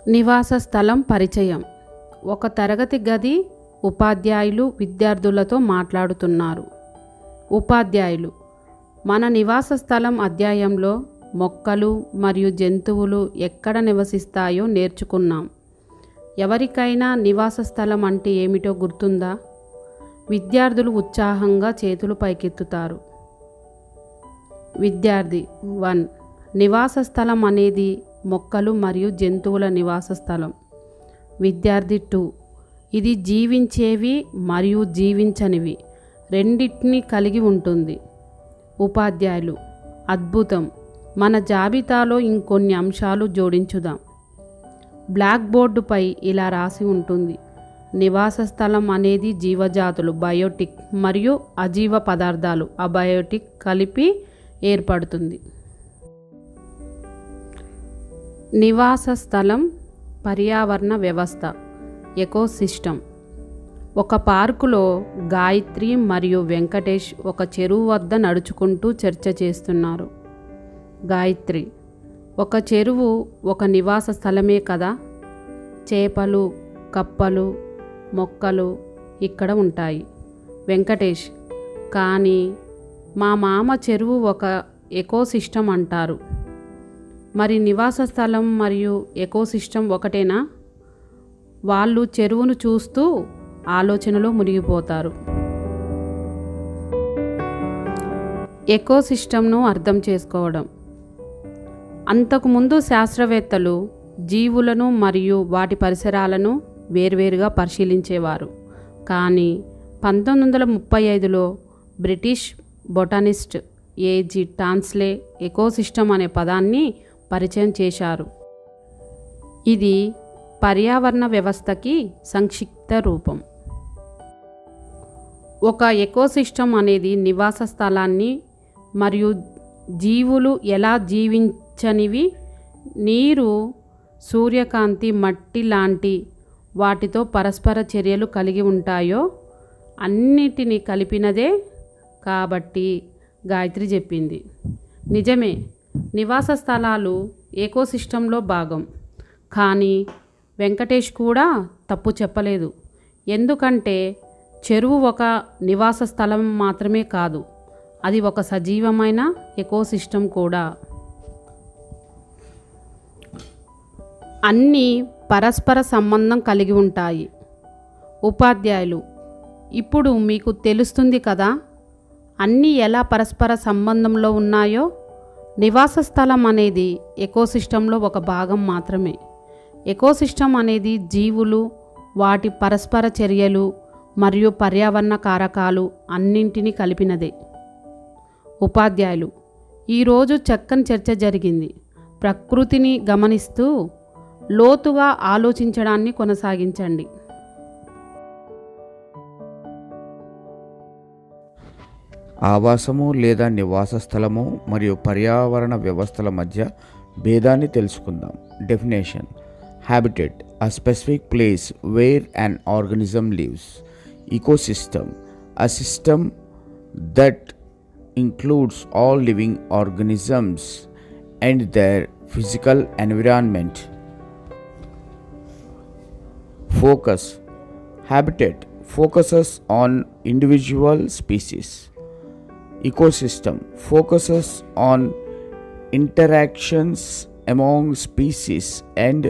నివాస స్థలం పరిచయం. ఒక తరగతి గది. ఉపాధ్యాయులు విద్యార్థులతో మాట్లాడుతున్నారు. ఉపాధ్యాయులు: మన నివాస స్థలం అధ్యాయంలో మొక్కలు మరియు జంతువులు ఎక్కడ నివసిస్తాయో నేర్చుకున్నాం. ఎవరికైనా నివాస స్థలం అంటే ఏమిటో గుర్తుందా? విద్యార్థులు ఉత్సాహంగా చేతులు పైకెత్తుతారు. విద్యార్థి 1: నివాస స్థలం అనేది మొక్కలు మరియు జంతువుల నివాస స్థలం. విద్యార్థి 2: ఇది జీవించేవి మరియు జీవించనివి రెండింటినీ కలిగి ఉంటుంది. ఉపాధ్యాయులు: అద్భుతం, మన జాబితాలో ఇంకొన్ని అంశాలు జోడించుదాం. బ్లాక్ బోర్డుపై ఇలా రాసి ఉంటుంది: నివాస స్థలం అనేది జీవజాతులు బయోటిక్ మరియు అజీవ పదార్థాలు అబయోటిక్ కలిపి ఏర్పడుతుంది. నివాస స్థలం పర్యావరణ వ్యవస్థ ఎకోసిస్టమ్. ఒక పార్కులో గాయత్రి మరియు వెంకటేష్ ఒక చెరువు వద్ద నడుచుకుంటూ చర్చ చేస్తున్నారు. గాయత్రి: ఒక చెరువు ఒక నివాస స్థలమే కదా, చేపలు, కప్పలు, మొక్కలు ఇక్కడ ఉంటాయి. వెంకటేష్: కానీ మా మామ చెరువు ఒక ఎకోసిస్టమ్ అంటారు. మరి నివాస స్థలం మరియు ఎకోసిస్టమ్ ఒకటేనా? వాళ్ళు చెరువును చూస్తూ ఆలోచనలో మునిగిపోతారు. ఎకోసిస్టమ్ను అర్థం చేసుకోవడం. అంతకుముందు శాస్త్రవేత్తలు జీవులను మరియు వాటి పరిసరాలను వేర్వేరుగా పరిశీలించేవారు. కానీ 1935లో British botanist A G Tansley ecosystem అనే పదాన్ని పరిచయం చేశారు. ఇది పర్యావరణ వ్యవస్థకి సంక్షిప్త రూపం. ఒక ఎకోసిస్టమ్ అనేది నివాస స్థలాన్ని మరియు జీవులు ఎలా జీవించనివి, నీరు, సూర్యకాంతి, మట్టి లాంటి వాటితో పరస్పర చర్యలు కలిగి ఉంటాయో అన్నిటినీ కలిపినదే కాబట్టి గాయత్రి చెప్పింది. నిజమే, నివాస స్థలాలు ఎకోసిస్టంలో భాగం. కానీ వెంకటేష్ కూడా తప్పు చెప్పలేదు. ఎందుకంటే చెరువు ఒక నివాస స్థలం మాత్రమే కాదు, అది ఒక సజీవమైన ఎకోసిస్టమ్ కూడా. అన్నీ పరస్పర సంబంధం కలిగి ఉంటాయి. ఉపాధ్యాయులు: ఇప్పుడు మీకు తెలుస్తుంది కదా అన్నీ ఎలా పరస్పర సంబంధంలో ఉన్నాయో. నివాస స్థలం అనేది ఎకోసిస్టంలో ఒక భాగం మాత్రమే. ఎకోసిస్టమ్ అనేది జీవులు, వాటి పరస్పర చర్యలు మరియు పర్యావరణ కారకాలు అన్నింటినీ కలిపినదే. ఉపాధ్యాయులు: ఈరోజు చక్కని చర్చ జరిగింది. ప్రకృతిని గమనిస్తూ లోతుగా ఆలోచించడాన్ని కొనసాగించండి. ఆవాసము లేదా నివాస స్థలము మరియు పర్యావరణ వ్యవస్థల మధ్య భేదాన్ని తెలుసుకుందాం. Definition: habitat, a specific place where an organism lives. Ecosystem, a system that includes all living organisms and their physical environment. Focus, habitat focuses on individual species. Ecosystem focuses on interactions among species and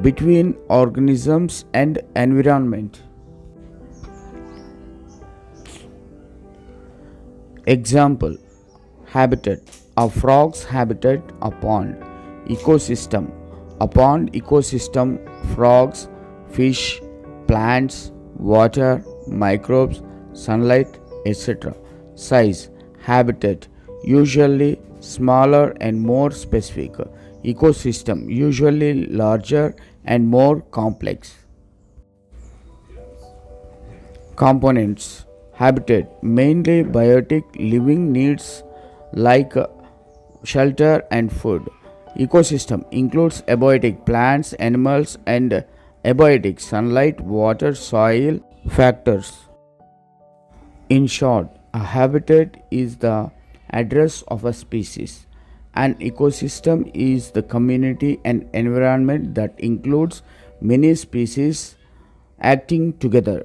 between organisms and environment. Example: habitat, a frog's habitat, a pond. Ecosystem, a pond ecosystem, frogs, fish, plants, water, microbes, sunlight, etc. Size, habitat usually smaller and more specific. Ecosystem usually larger and more complex. Components: habitat mainly biotic living needs like shelter and food. Ecosystem includes abiotic plants, animals, and abiotic sunlight, water, soil factors. In short, a habitat is the address of a species. An ecosystem is the community and environment that includes many species acting together.